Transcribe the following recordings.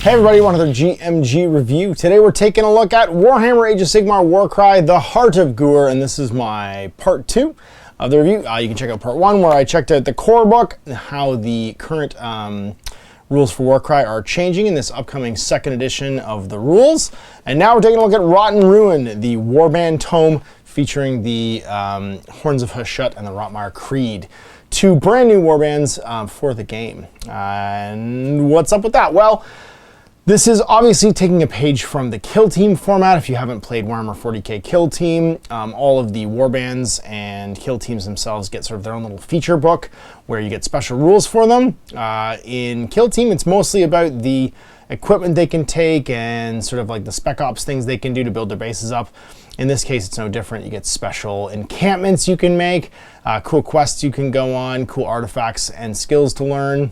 Hey everybody, another GMG review. Today we're taking a look at Warhammer Age of Sigmar Warcry, the Heart of Ghur, and this is my part 2 of the review. You can check out part 1 where I checked out the core book, how the current rules for Warcry are changing in this upcoming second edition of the rules. And now we're taking a look at Rotten Ruin, the Warband tome featuring the Horns of Hashut and the Rotmire Creed. Two brand new warbands for the game. And what's up with that? Well, this is obviously taking a page from the Kill Team format. If you haven't played Warhammer 40k Kill Team, all of the warbands and kill teams themselves get sort of their own little feature book where you get special rules for them. In Kill Team, it's mostly about the equipment they can take and sort of like the spec ops things they can do to build their bases up. In this case, it's no different. You get special encampments you can make, cool quests you can go on, cool artifacts and skills to learn,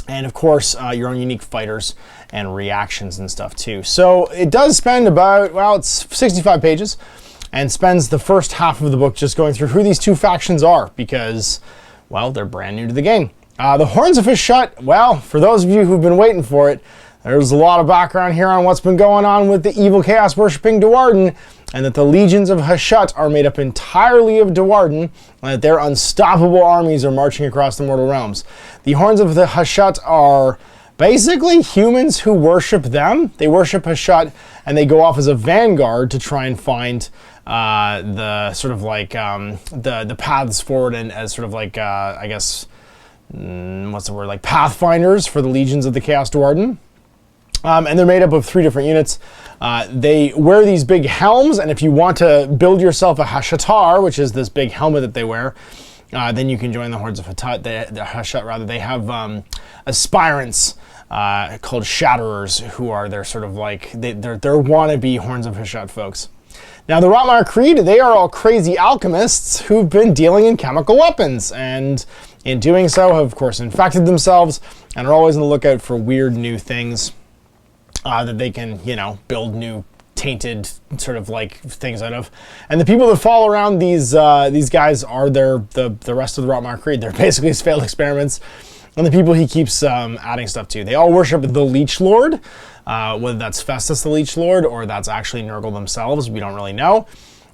and of course, your own unique fighters and reactions and stuff too. So it does spend about, well, it's 65 pages and spends the first half of the book just going through who these two factions are because, well, they're brand new to the game. The Horns of Hashut, well, for those of you who've been waiting for it, there's a lot of background here on what's been going on with the evil chaos worshipping Duardin, and that the legions of Hashut are made up entirely of Duardin, and that their unstoppable armies are marching across the mortal realms. The Horns of the Hashut are basically humans who worship them. They worship Hashut, and they go off as a vanguard to try and find the sort of like the paths forward, and as sort of like I guess what's the word, like pathfinders for the legions of the Chaos Duardin. And they're made up of 3 different units. They wear these big helms, and if you want to build yourself a Hashutar, which is this big helmet that they wear, then you can join the Hordes of Hashut. The Hashut, rather. They have aspirants called Shatterers, who are their sort of like they're wannabe Horns of Hashut folks. Now, the Rotmire Creed, they are all crazy alchemists who've been dealing in chemical weapons, and in doing so have, of course, infected themselves and are always on the lookout for weird new things that they can, you know, build new tainted sort of like things out of. And the people that follow around these guys are the rest of the Rotmire Creed. They're basically his failed experiments and the people he keeps adding stuff to. They all worship the Leech Lord, whether that's Festus the Leech Lord or that's actually Nurgle themselves, we don't really know.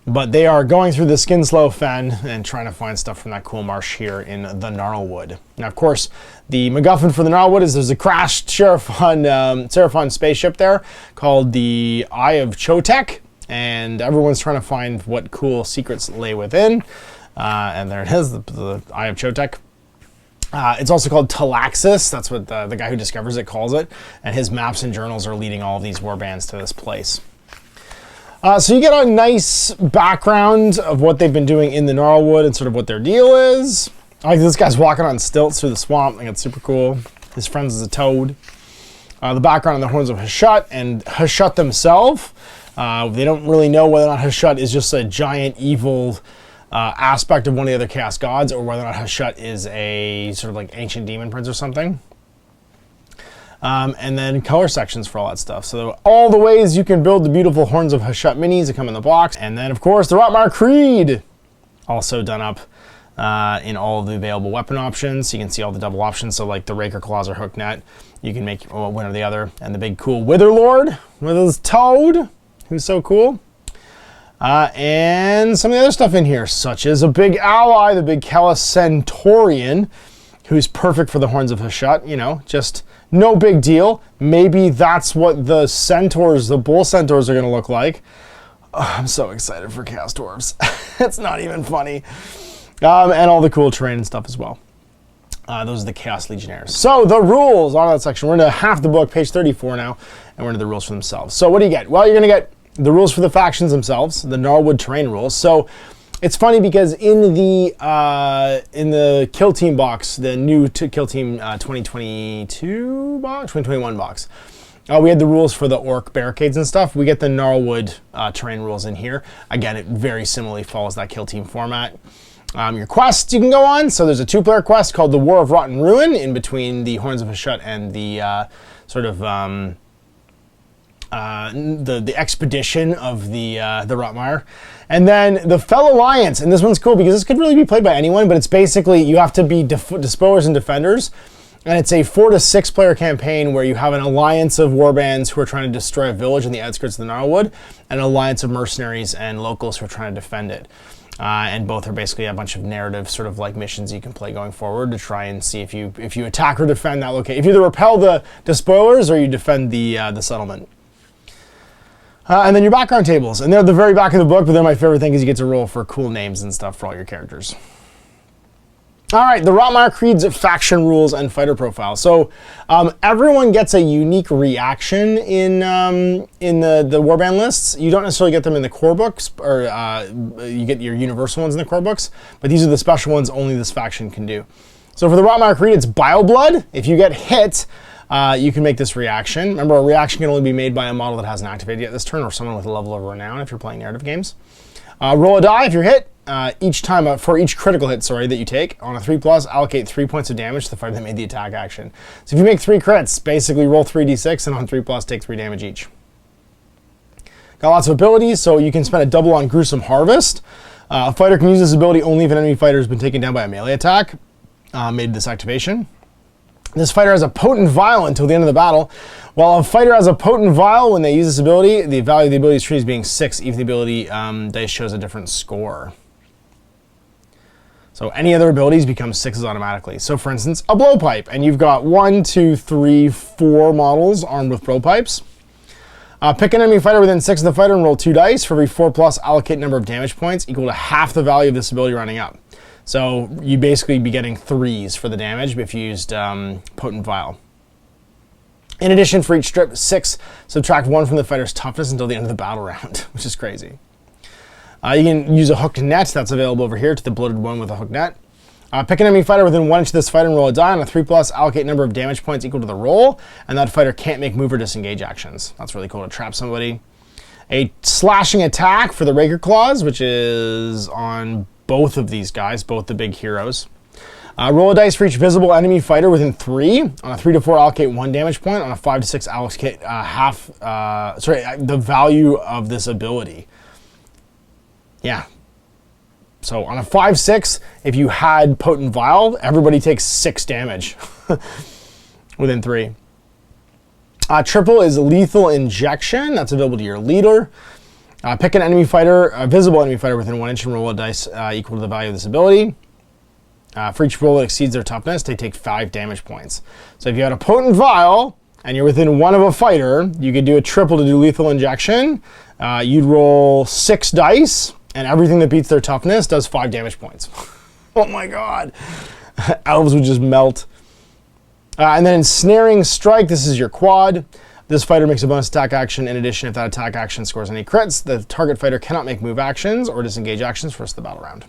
But they are going through the Skinslow Fen and trying to find stuff from that cool marsh here in the Gnarlwood. Now, of course, the MacGuffin for the Gnarlwood is there's a crashed Seraphon spaceship there called the Eye of Chotek, and everyone's trying to find what cool secrets lay within. And there it is, the Eye of Chotek. It's also called Talaxis. That's what the guy who discovers it calls it. And his maps and journals are leading all of these warbands to this place. So you get a nice background of what they've been doing in the Gnarlwood and sort of what their deal is. Like this guy's walking on stilts through the swamp. I think it's super cool. His friend is a toad. The background on the Horns of Hashut and Hashut themselves. They don't really know whether or not Hashut is just a giant evil aspect of one of the other chaos gods, or whether or not Hashut is a sort of like ancient demon prince or something. And then color sections for all that stuff. So all the ways you can build the beautiful Horns of Hashut minis that come in the box. And then, of course, the Rotmire Creed, also done up in all of the available weapon options. So you can see all the double options. So like the Raker Claws or Hook Net, you can make one or the other. And the big cool Wither Lord with his toad, who's so cool. And some of the other stuff in here, such as a big ally, the big Callus Centaurian, who's perfect for the Horns of Hashut, you know, just no big deal. Maybe that's what the centaurs, the bull centaurs, are going to look like. Oh, I'm so excited for Chaos Dwarves. It's not even funny. And all the cool terrain and stuff as well. Those are the Chaos Legionnaires. So the rules on that section. We're into half the book, page 34 now, and we're into the rules for themselves. So what do you get? Well, you're going to get the rules for the factions themselves, the Gnarlwood terrain rules. So it's funny because in the Kill Team box, the new Kill Team 2022 box, 2021 box, we had the rules for the Orc barricades and stuff. We get the Gnarlwood terrain rules in here. Again, it very similarly follows that Kill Team format. Your quests you can go on. So there's a 2-player quest called the War of Rotten Ruin in between the Horns of Hashut and the sort of the expedition of the Rotmire. And then the Fell Alliance, and this one's cool because this could really be played by anyone, but it's basically you have to be disposers and defenders And it's a 4 to 6 player campaign where you have an alliance of warbands who are trying to destroy a village in the outskirts of the Gnarlwood, and an alliance of mercenaries and locals who are trying to defend it. And both are basically a bunch of narrative sort of like missions you can play going forward to try and see if you attack or defend that location. If you either repel the spoilers or you defend the settlement. And then your background tables, and they're at the very back of the book, but then my favorite thing is you get to roll for cool names and stuff for all your characters. All right, the Rotmire Creed's faction rules and fighter profile. So everyone gets a unique reaction in the Warband lists. You don't necessarily get them in the core books, or you get your universal ones in the core books, but these are the special ones only this faction can do. So for the Rotmire Creed, it's Bile Blood. If you get hit, you can make this reaction. Remember, a reaction can only be made by a model that hasn't activated yet this turn, or someone with a level of renown if you're playing narrative games. Roll a die if you're hit. Each time, for each critical hit, that you take, on a 3+, allocate 3 points of damage to the fighter that made the attack action. So if you make 3 crits, basically roll 3d6, and on 3+, take 3 damage each. Got lots of abilities, so you can spend a double on Gruesome Harvest. A fighter can use this ability only if an enemy fighter has been taken down by a melee attack, made this activation. This fighter has a Potent Vial until the end of the battle. While a fighter has a Potent Vial when they use this ability, the value of the ability is treated as being 6, even the ability dice shows a different score. So any other abilities become 6s automatically. So for instance, a blowpipe, and you've got 1, 2, 3, 4 models armed with blowpipes. Pick an enemy fighter within 6 of the fighter and roll 2 dice. For every 4+, allocate number of damage points equal to half the value of this ability running up. So you basically be getting 3s for the damage if you used Potent Vial. In addition, for each strip 6, subtract 1 from the fighter's toughness until the end of the battle round, which is crazy. You can use a hooked net that's available over here to the bloated one with a hooked net. Pick an enemy fighter within 1 inch of this fighter and roll a die. On a 3+, allocate number of damage points equal to the roll, and that fighter can't make move or disengage actions. That's really cool to trap somebody. A slashing attack for the Raker Claws, which is on both of these guys, both the big heroes. Roll a dice for each visible enemy fighter within 3. On a 3 to 4, allocate 1 damage point. On a 5 to 6, allocate the value of this ability. Yeah. So on a 5/6, if you had Potent Vial, everybody takes 6 damage within 3. Triple is Lethal Injection. That's available to your leader. Pick an enemy fighter, a visible enemy fighter within 1 inch, and roll a dice equal to the value of this ability. For each roll that exceeds their toughness, they take 5 damage points. So if you had a Potent Vial and you're within 1 of a fighter, you could do a triple to do Lethal Injection. You'd roll 6 dice, and everything that beats their toughness does 5 damage points. Oh my god. Elves would just melt. And then Ensnaring Strike, this is your quad. This fighter makes a bonus attack action. In addition, if that attack action scores any crits, the target fighter cannot make move actions or disengage actions for the rest of the battle round.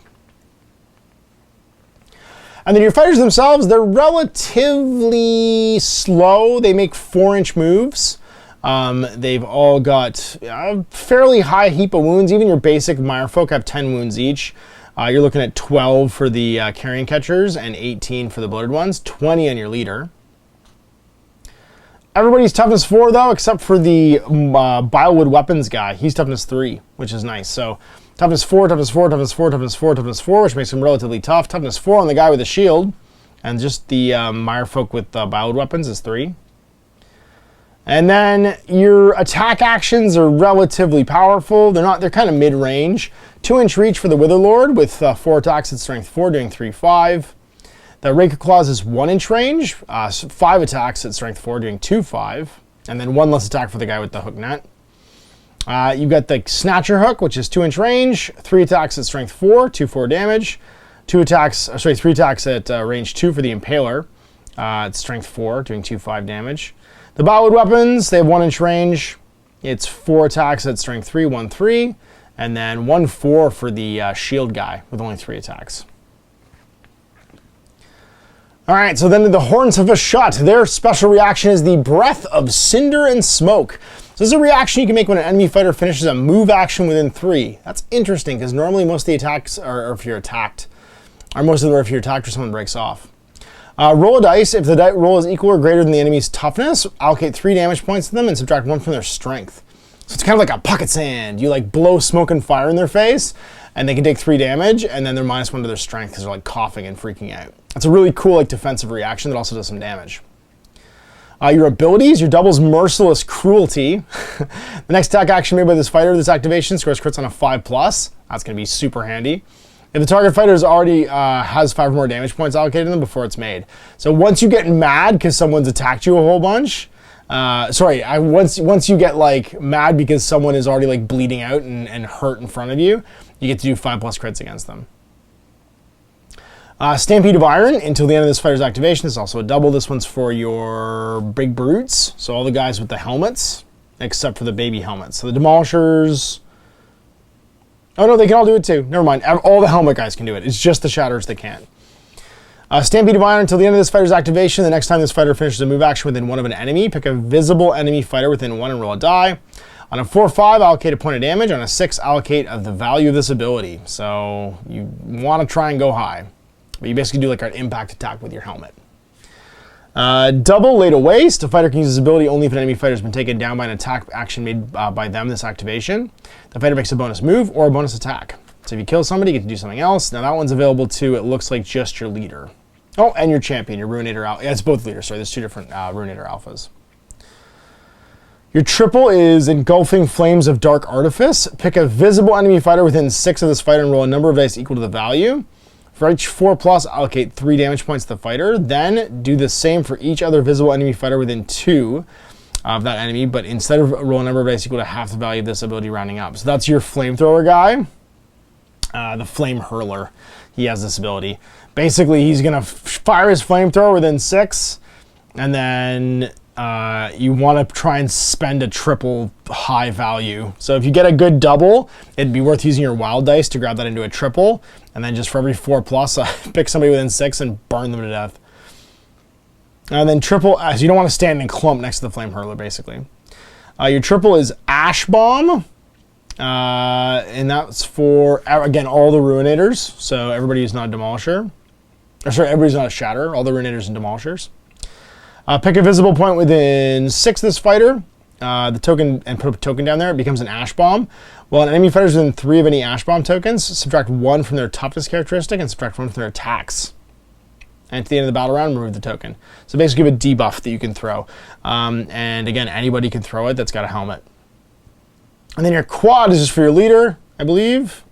And then your fighters themselves, they're relatively slow. They make 4-inch moves. They've all got a fairly high heap of wounds. Even your basic Mirefolk have 10 wounds each. You're looking at 12 for the carrion catchers and 18 for the bloated ones, 20 on your leader. Everybody's toughness 4 though, except for the Bilewood Weapons guy. He's toughness 3, which is nice. So toughness 4, toughness 4, toughness 4, toughness 4, toughness 4, which makes him relatively tough. Toughness 4 on the guy with the shield, and just the Mirefolk with Bilewood Weapons is 3. And then your attack actions are relatively powerful. They're kind of mid-range. 2-inch reach for the Witherlord with 4 attacks at strength 4, doing 3/5. The Raker Claws is 1-inch range, 5 attacks at strength 4, doing 2/5. And then 1 less attack for the guy with the hook net. You've got the Snatcher Hook, which is 2-inch range, 3 attacks at strength 4, 2/4 damage. 3 attacks at range 2 for the Impaler, at strength 4, doing 2/5 damage. The Bilewood Weapons, they have 1-inch range. It's 4 attacks at strength 3, 1/3, and then 1/4 for the shield guy with only 3 attacks. All right, so then the Horns of Hashut. Their special reaction is the Breath of Cinder and Smoke. So this is a reaction you can make when an enemy fighter finishes a move action within 3. That's interesting, because normally most of the attacks are if you're attacked, or most of them are if you're attacked or someone breaks off. Roll a dice. If the roll is equal or greater than the enemy's toughness, allocate 3 damage points to them and subtract 1 from their strength. So it's kind of like a pocket sand. You like blow smoke and fire in their face, and they can take 3 damage, and then they're -1 to their strength because they're like coughing and freaking out. It's a really cool like defensive reaction that also does some damage. Your abilities, your doubles Merciless Cruelty. The next attack action made by this fighter, this activation scores crits on a 5+. That's going to be super handy. If the target fighter is already has 5 or more damage points allocated to them before it's made. So once you get mad because someone's attacked you a whole bunch, once you get like mad because someone is already like bleeding out and hurt in front of you, you get to do 5+ crits against them. Stampede of Iron until the end of this fighter's activation. This is also a double. This one's for your big brutes. So all the guys with the helmets, except for the baby helmets. So the Demolishers. Oh no, they can all do it too. Never mind. All the helmet guys can do it. It's just the Shatterers that can't. Stampede of Iron until the end of this fighter's activation. The next time this fighter finishes a move action within 1 of an enemy, pick a visible enemy fighter within 1 and roll a die. On a 4/5, allocate a point of damage. On a 6, allocate of the value of this ability. So you want to try and go high. But you basically do like an impact attack with your helmet. Double Laid to Waste. A fighter can use this ability only if an enemy fighter has been taken down by an attack action made by them this activation. The fighter makes a bonus move or a bonus attack. So if you kill somebody, you get to do something else. Now that one's available to, it looks like, just your leader. Oh, and your champion, your Ruinator Alpha. Yeah, it's both leaders. Sorry, there's 2 different Ruinator Alphas. Your triple is Engulfing Flames of Dark Artifice. Pick a visible enemy fighter within 6 of this fighter and roll a number of dice equal to the value. For each 4+, allocate 3 damage points to the fighter. Then do the same for each other visible enemy fighter within 2 of that enemy, but instead of roll a number of dice equal to half the value of this ability rounding up. So that's your flamethrower guy, the Flame Hurler. He has this ability. Basically, he's going to fire his flamethrower within 6, and then you want to try and spend a triple high value. So if you get a good double, it'd be worth using your wild dice to grab that into a triple, and then just for every 4+, pick somebody within 6 and burn them to death. And then triple, so you don't want to stand and clump next to the Flame Hurler, basically. Your triple is Ash Bomb, and that's for, again, all the Ruinators. So everybody who's not a Demolisher. Or sorry, everybody's not a Shatterer, all the Ruinators and Demolishers. Pick a visible point within 6 of this fighter, the token, and put a token down there. It becomes an Ash Bomb. Well, an enemy fighter is within 3 of any Ash Bomb tokens. Subtract 1 from their toughness characteristic and subtract 1 from their attacks. And at the end of the battle round, remove the token. So basically give a debuff that you can throw. And again, anybody can throw it that's got a helmet. And then your quad is just for your leader, I believe.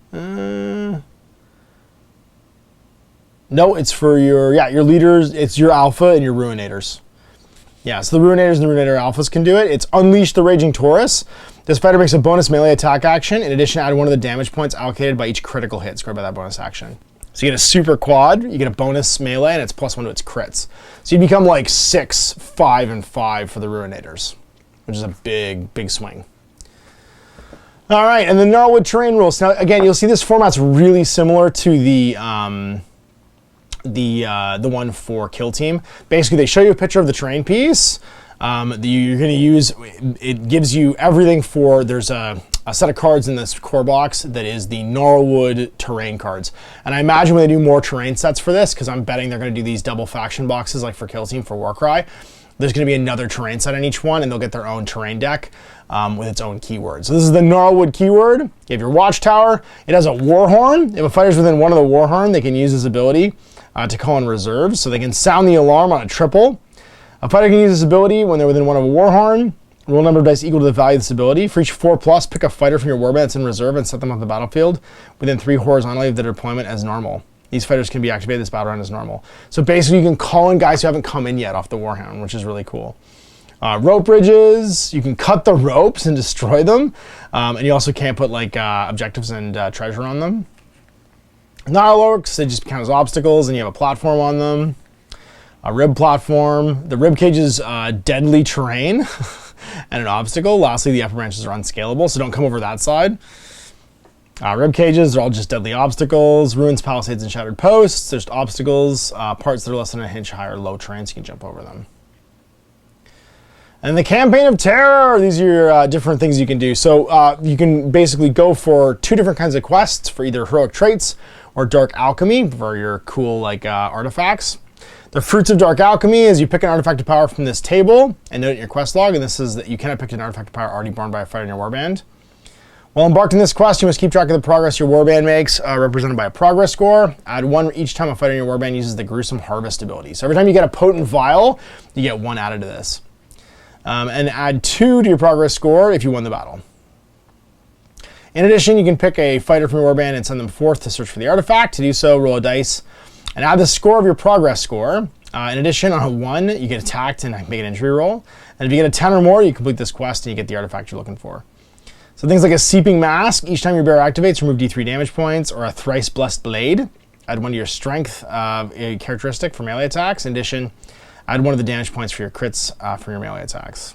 No, it's for your leaders. It's your alpha and your Ruinators. Yeah, so the Ruinators and the Ruinator Alphas can do it. It's Unleash the Raging Taurus. This fighter makes a bonus melee attack action. In addition, add 1 of the damage points allocated by each critical hit scored by that bonus action. So you get a super quad, you get a bonus melee, and it's +1 to its crits. So you become like 6, 5, and 5 for the Ruinators, which is a big, big swing. All right, and the Gnarlwood terrain rules. Now, again, you'll see this format's really similar to the one for Kill Team. Basically, they show you a picture of the terrain piece. You're going to use, it gives you everything for, there's a set of cards in this core box that is the Gnarlwood terrain cards. And I imagine when they do more terrain sets for this, because I'm betting they're going to do these double faction boxes like for Kill Team for Warcry, there's going to be another terrain set in each one, and they'll get their own terrain deck with its own keyword. So this is the Gnarlwood keyword. You have your Watchtower. It has a Warhorn. If a fighter's within 1 of the Warhorn, they can use this ability to call in reserves, so they can sound the alarm on a triple. A fighter can use this ability when they're within 1 of a Warhorn. Roll number of dice equal to the value of this ability. For each 4+, pick a fighter from your Warbands in reserve and set them on the battlefield within 3 horizontally of their deployment as normal. These fighters can be activated this battle round as normal. So basically, you can call in guys who haven't come in yet off the Warhound, which is really cool. Rope bridges, you can cut the ropes and destroy them. And you also can't put like objectives and treasure on them. Gnarl Orcs, they just count as obstacles, and you have a platform on them. A rib platform. The rib cage is deadly terrain and an obstacle. Lastly, the upper branches are unscalable, so don't come over that side. Rib cages are all just deadly obstacles. Ruins, palisades, and shattered posts. There's obstacles. Parts that are less than a inch high are low terrain, so you can jump over them. And the Campaign of Terror. These are your different things you can do. So you can basically go for 2 different kinds of quests for either heroic traits or dark alchemy for your cool like artifacts. The Fruits of Dark Alchemy is you pick an artifact of power from this table and note it in your quest log, and this is that you cannot pick an artifact of power already borne by a fighter in your warband. While embarked in this quest, you must keep track of the progress your warband makes, represented by a progress score. Add 1 each time a fighter in your warband uses the Gruesome Harvest ability. So every time you get a potent vial, you get 1 added to this. And add 2 to your progress score if you won the battle. In addition, you can pick a fighter from your warband and send them forth to search for the artifact. To do so, roll a dice and add the score of your progress score. In addition, on a 1, you get attacked and make an injury roll. And if you get a 10 or more, you complete this quest and you get the artifact you're looking for. So things like a Seeping Mask, each time your bearer activates, remove D3 damage points, or a Thrice Blessed Blade, add 1 to your strength a characteristic for melee attacks. In addition, add 1 of the damage points for your crits for your melee attacks.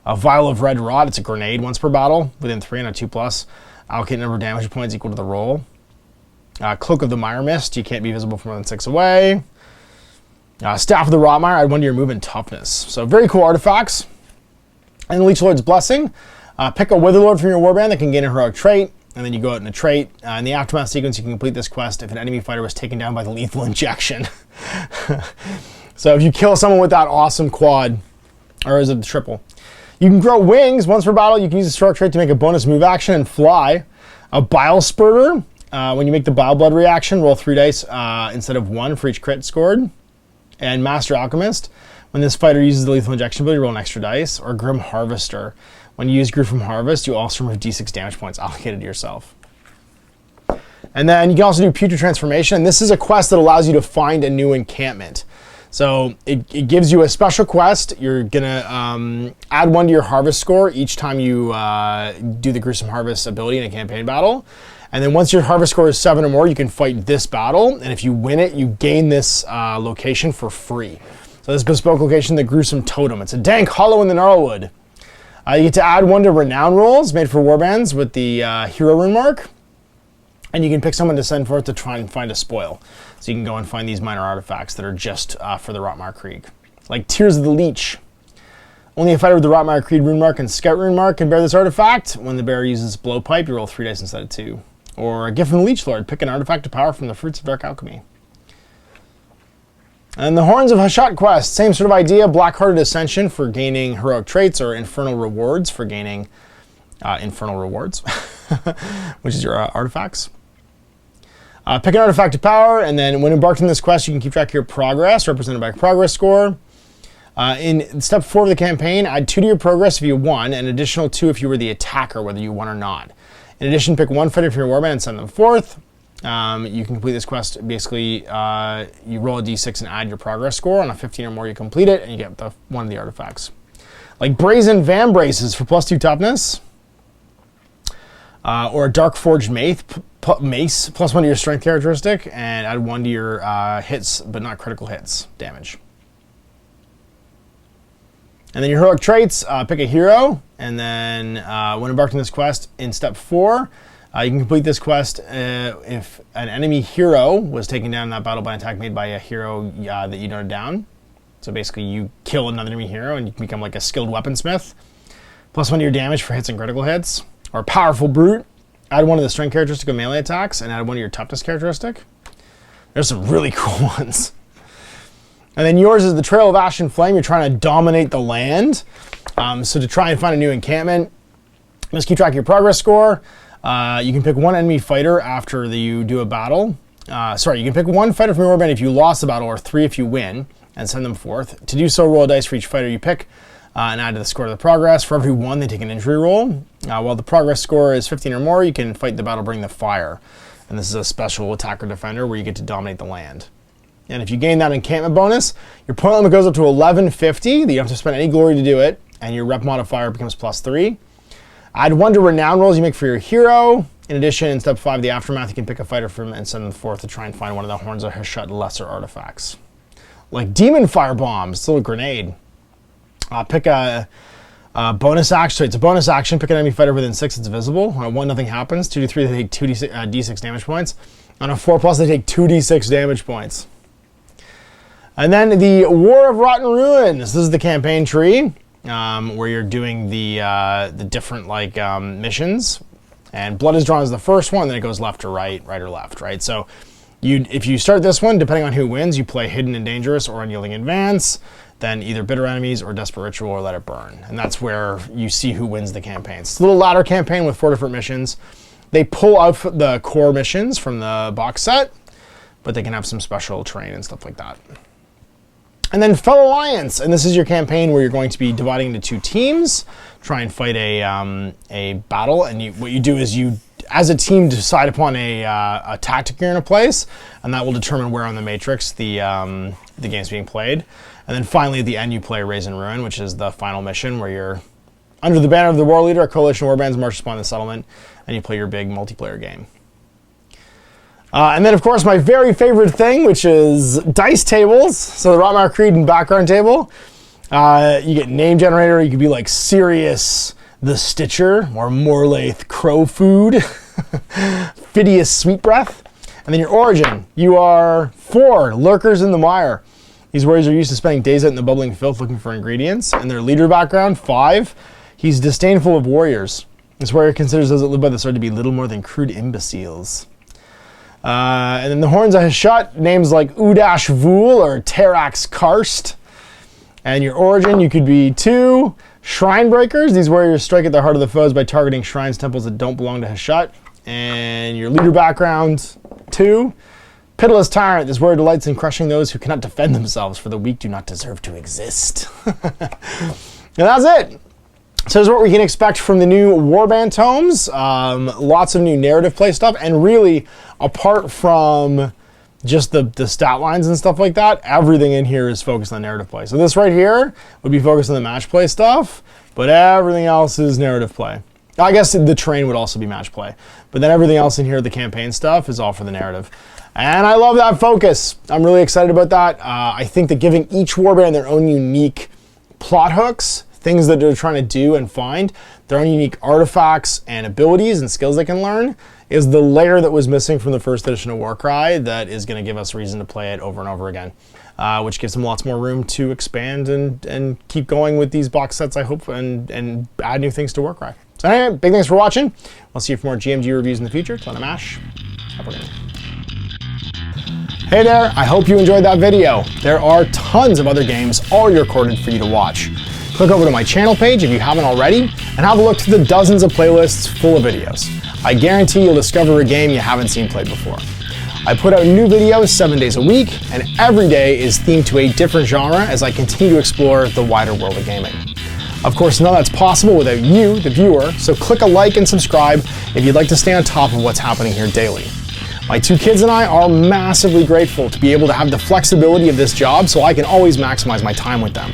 A Vial of Red Rot, it's a grenade once per battle, within 3 and a 2+. Allocate number of damage points equal to the roll. Cloak of the Mire Mist, you can't be visible from more than 6 away. Staff of the Rotmire, add 1 to your movement toughness. So very cool artifacts. And Leech Lord's Blessing. Pick a Witherlord from your warband that can gain a heroic trait, and then you go out in a trait. In the aftermath sequence, you can complete this quest if an enemy fighter was taken down by the lethal injection. So if you kill someone with that awesome quad, or is it the triple? You can grow wings. Once per battle, you can use this heroic trait to make a bonus move action and fly. A Bile Spurter. When you make the Bile Blood reaction, roll 3 dice instead of 1 for each crit scored. And Master Alchemist. When this fighter uses the lethal injection ability, roll an extra dice. Or Grim Harvester. When you use Gruesome Harvest, you also remove D6 damage points allocated to yourself. And then you can also do Putrid Transformation. And this is a quest that allows you to find a new encampment. So it gives you a special quest. You're going to add 1 to your harvest score each time you do the Gruesome Harvest ability in a campaign battle. And then once your harvest score is 7 or more, you can fight this battle. And if you win it, you gain this location for free. So this bespoke location, the Gruesome Totem. It's a dank hollow in the Gnarlwood. You get to add 1 to renown rolls made for warbands with the hero rune mark. And you can pick someone to send forth to try and find a spoil. So you can go and find these minor artifacts that are just for the Rotmire Creed. Like Tears of the Leech. Only a fighter with the Rotmire Creed rune mark and Scout rune mark can bear this artifact. When the bearer uses Blowpipe, you roll 3 dice instead of 2. Or a Gift from the Leech Lord. Pick an artifact of power from the Fruits of Dark Alchemy. And the Horns of Hashut quest, same sort of idea, Black-Hearted Ascension for gaining heroic traits, or Infernal Rewards for gaining Infernal Rewards, which is your artifacts. Pick an artifact of power, and then when embarked on this quest, you can keep track of your progress, represented by a progress score. In step 4 of the campaign, add 2 to your progress if you won, and an additional 2 if you were the attacker, whether you won or not. In addition, pick 1 fighter from your warband and send them forth. You can complete this quest. Basically, you roll a d6 and add your progress score. On a 15 or more, you complete it, and you get one of the artifacts. Like Brazen Vambraces for +2 toughness. Or a Dark Forged Mace, +1 to your strength characteristic, and add 1 to your hits, but not critical hits, damage. And then your heroic traits, pick a hero, and then when embarked on this quest, in step 4, you can complete this quest if an enemy hero was taken down in that battle by an attack made by a hero that you noted down. So basically you kill another enemy hero and you can become like a skilled weaponsmith. +1 to your damage for hits and critical hits. Or Powerful Brute, add 1 to the strength characteristic of melee attacks and add 1 to your toughness characteristic. There's some really cool ones. And then yours is the Trail of Ash and Flame. You're trying to dominate the land. So to try and find a new encampment, just keep track of your progress score. You can pick 1 enemy fighter after you do a battle. You can pick 1 fighter from your warband if you lost the battle, or 3 if you win, and send them forth. To do so, roll a dice for each fighter you pick, and add to the score of the progress. For every 1, they take an injury roll. While the progress score is 15 or more, you can fight the battle, bring the fire. And this is a special attacker defender where you get to dominate the land. And if you gain that encampment bonus, your point limit goes up to 1150. You don't have to spend any glory to do it, and your rep modifier becomes +3. Add 1 to renown rolls you make for your hero. In addition, in step 5, the Aftermath, you can pick a fighter from and send them forth to try and find one of the Horns of Hashut lesser artifacts. Like Demon Firebombs, it's a little grenade. Pick a bonus action. So it's a bonus action. Pick an enemy fighter within 6 that's visible. On a 1, nothing happens. 2 to 3, they take 2 d6 damage points. On a 4+, they take 2 d6 damage points. And then the War of Rotten Ruins. This is the campaign tree where you're doing the different missions. And blood is drawn as the first one, then it goes left or right, right or left, right? So If you start this one, depending on who wins, you play Hidden and Dangerous or Unyielding Advance, then either Bitter Enemies or Desperate Ritual or Let It Burn. And that's where you see who wins the campaign. It's a little ladder campaign with 4 different missions. They pull out the core missions from the box set, but they can have some special terrain and stuff like that. And then Fell Alliance, and this is your campaign where you're going to be dividing into 2 teams, try and fight a battle, and what you do is you, as a team, decide upon a tactic you're going to place, and that will determine where on the matrix the game's being played. And then finally at the end you play Raise and Ruin, which is the final mission where you're under the banner of the War Leader, a coalition of warbands marches upon the settlement, and you play your big multiplayer game. And then, of course, my very favorite thing, which is dice tables. So the Rotmire Creed and background table. You get name generator. You could be like Sirius the Stitcher, or Morlaith Crow Food, Phidias Sweet Breath. And then your origin. You are 4 lurkers in the mire. These warriors are used to spending days out in the bubbling filth looking for ingredients. And their leader background, 5. He's disdainful of warriors. This warrior considers those that live by the sword to be little more than crude imbeciles. And then the horns of Hashut, names like Udash Vul or Terax Karst. And your origin, you could be 2 Shrine Breakers. These warriors strike at the heart of the foes by targeting shrines, temples that don't belong to Hashut. And your leader background, 2 Pitiless Tyrant. This warrior delights in crushing those who cannot defend themselves, for the weak do not deserve to exist. And that's it. So here's what we can expect from the new Warband tomes. Lots of new narrative play stuff, and really, apart from just the stat lines and stuff like that, everything in here is focused on narrative play. So this right here would be focused on the match play stuff, but everything else is narrative play. I guess the terrain would also be match play, but then everything else in here, the campaign stuff, is all for the narrative. And I love that focus. I'm really excited about that. I think that giving each warband their own unique plot hooks, things that they're trying to do and find, their own unique artifacts and abilities and skills they can learn, is the layer that was missing from the first edition of Warcry that is going to give us reason to play it over and over again, which gives them lots more room to expand and keep going with these box sets, I hope, and add new things to Warcry. So anyway, big thanks for watching. I'll see you for more GMG reviews in the future. Till then, I'm Ash. Have a good night. Hey there, I hope you enjoyed that video. There are tons of other games already recorded for you to watch. Click over to my channel page if you haven't already, and have a look through the dozens of playlists full of videos. I guarantee you'll discover a game you haven't seen played before. I put out new videos 7 days a week, and every day is themed to a different genre as I continue to explore the wider world of gaming. Of course, none of that's possible without you, the viewer, so click a like and subscribe if you'd like to stay on top of what's happening here daily. My 2 kids and I are massively grateful to be able to have the flexibility of this job so I can always maximize my time with them.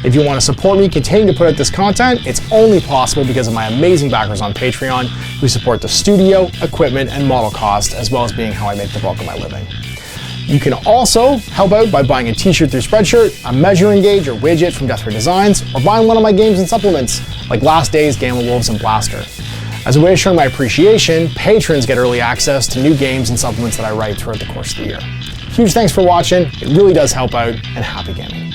If you want to support me continue to put out this content, it's only possible because of my amazing backers on Patreon who support the studio, equipment, and model cost, as well as being how I make the bulk of my living. You can also help out by buying a t-shirt through Spreadshirt, a measuring gauge or widget from Death Ray Designs, or buying one of my games and supplements, like Last Days, Gamma Wolves, and Blaster. As a way of showing my appreciation, patrons get early access to new games and supplements that I write throughout the course of the year. Huge thanks for watching, it really does help out, and happy gaming.